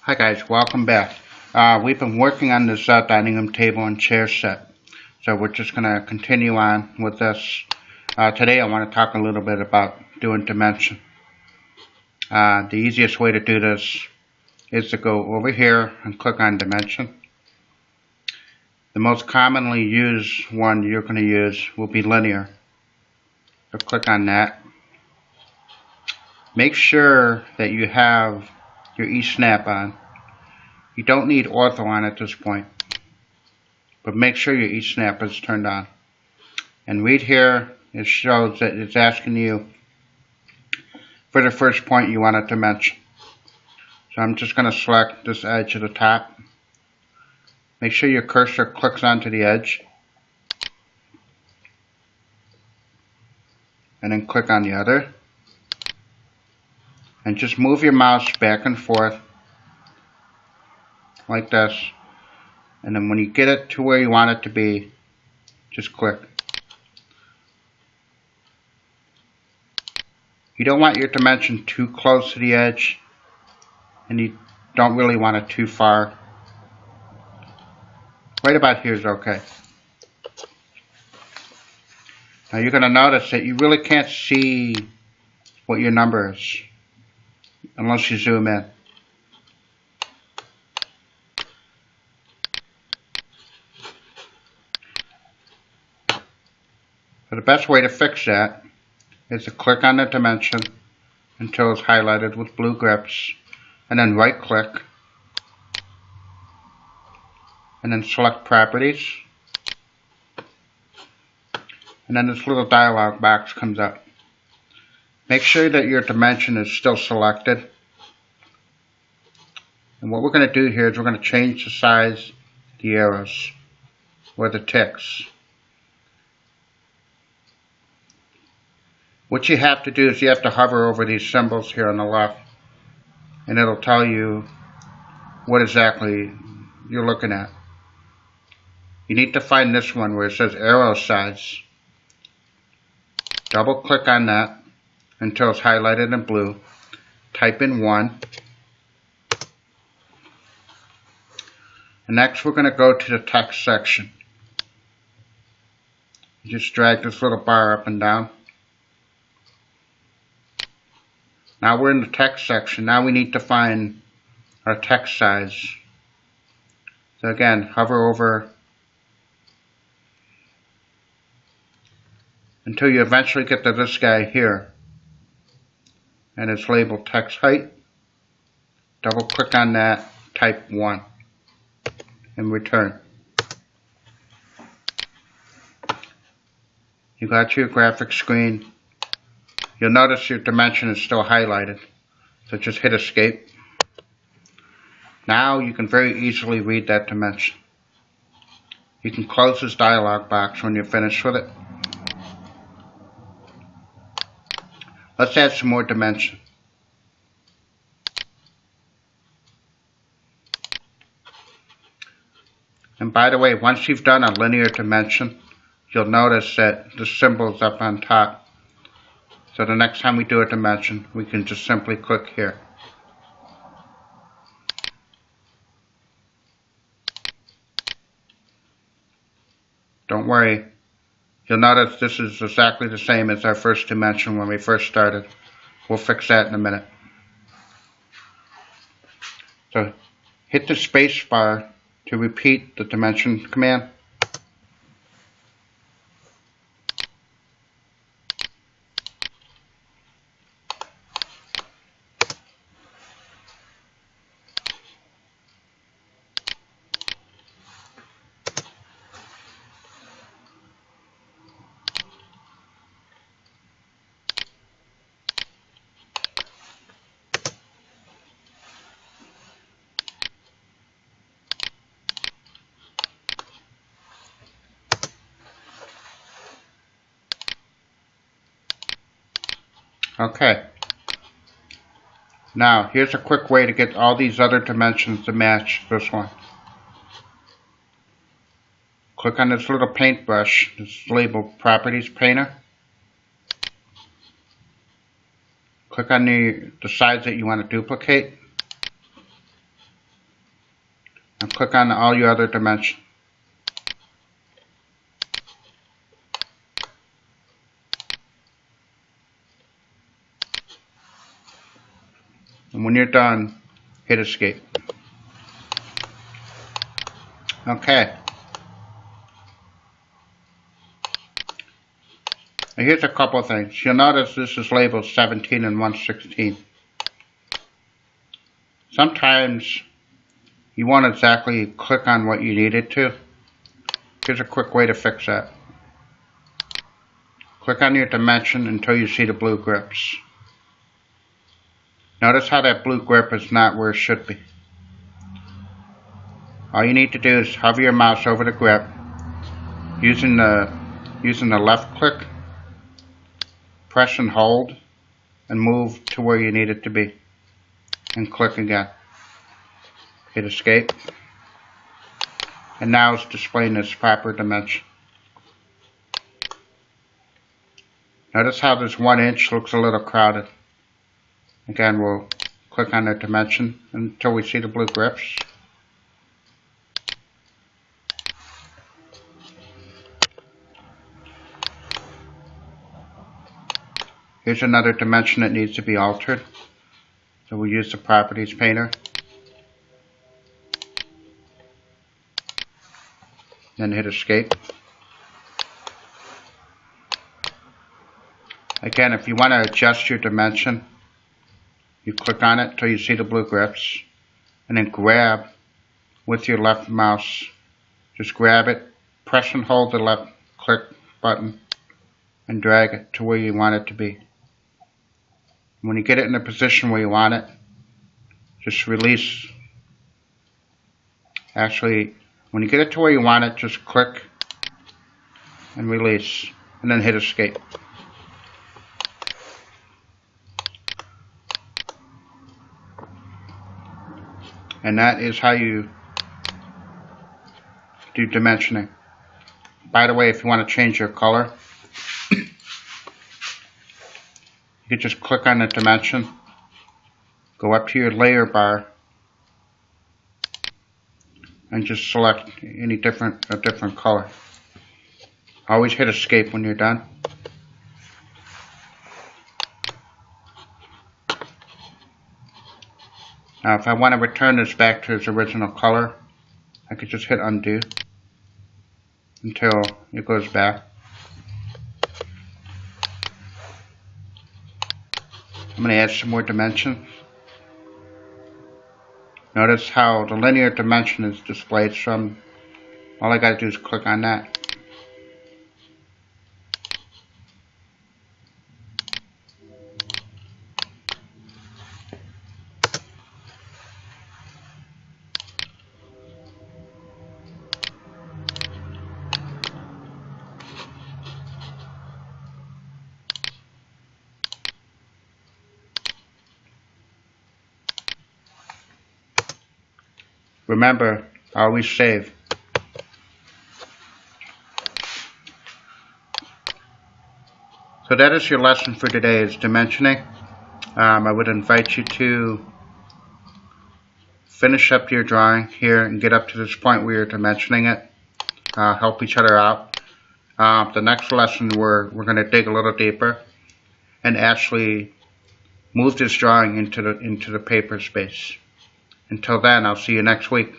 Hi guys, welcome back. We've been working on this dining room table and chair set, so we're just going to continue on with this. Today I want to talk a little bit about doing dimension. The easiest way to do this is to go over here and click on dimension. The most commonly used one you're going to use will be linear. So click on that. Make sure that you have your eSnap on. You don't need ortho on at this point, but make sure your eSnap is turned on. And right here, it shows that it's asking you for the first point you want to dimension. So I'm just going to select this edge at the top. Make sure your cursor clicks onto the edge. And then click on the other. And just move your mouse back and forth like this. And then when you get it to where you want it to be, just click. You don't want your dimension too close to the edge, and you don't really want it too far. Right about here is okay. Now you're going to notice that you really can't see what your number is unless you zoom in. So the best way to fix that is to click on the dimension until it's highlighted with blue grips, and then right click, and then select properties, and then this little dialog box comes up. Make sure that your dimension is still selected. And what we're going to do here is we're going to change the size of the arrows or the ticks. What you have to do is you have to hover over these symbols here on the left, and it'll tell you what exactly you're looking at. You need to find this one where it says arrow size. Double click on that until it's highlighted in blue. Type in 1. And next we're going to go to the text section. You just drag this little bar up and down. Now we're in the text section. Now we need to find our text size. So again, hover over until you eventually get to this guy here. And it's labeled text height. Double click on that, type 1, and return. You got your graphic screen. You'll notice your dimension is still highlighted, so just hit escape. Now you can very easily read that dimension. You can close this dialog box when you're finished with it. Let's add some more dimension. And by the way, once you've done a linear dimension, you'll notice that the symbol is up on top. So the next time we do a dimension, we can just simply click here. Don't worry, you'll notice this is exactly the same as our first dimension when we first started. We'll fix that in a minute. So hit the space bar to repeat the dimension command. Okay. Now, here's a quick way to get all these other dimensions to match this one. Click on this little paintbrush. It's labeled Properties Painter. Click on the size that you want to duplicate. and click on all your other dimensions. And when you're done, hit escape. Okay. Now here's a couple of things. You'll notice this is labeled 17 and 1/16. Sometimes you won't exactly click on what you need it to. Here's a quick way to fix that. Click on your dimension until you see the blue grips. Notice how that blue grip is not where it should be. All you need to do is hover your mouse over the grip using the left click, press and hold, and move to where you need it to be, and click again. Hit escape, and now it's displaying its proper dimension. Notice how this 1 inch looks a little crowded. Again, we'll click on the dimension until we see the blue grips. Here's another dimension that needs to be altered. So we'll use the Properties Painter. Then hit escape. Again, if you want to adjust your dimension, you click on it until you see the blue grips, and then grab with your left mouse. Just grab it, press and hold the left click button, and drag it to where you want it to be. When you get it in the position where you want it, just release. Actually, when you get it to where you want it, just click and release, and then hit escape. And that is how you do dimensioning. By the way, if you want to change your color, you can just click on the dimension, go up to your layer bar, and just select a different color. Always hit escape when you're done. Now if I want to return this back to its original color, I could just hit undo until it goes back. I'm going to add some more dimensions. Notice how the linear dimension is displayed, so all I got to do is click on that. Remember, always save. So that is your lesson for today, is dimensioning. I would invite you to finish up your drawing here and get up to this point where you're dimensioning it. Help each other out. The next lesson we're going to dig a little deeper and actually move this drawing into the paper space. Until then, I'll see you next week.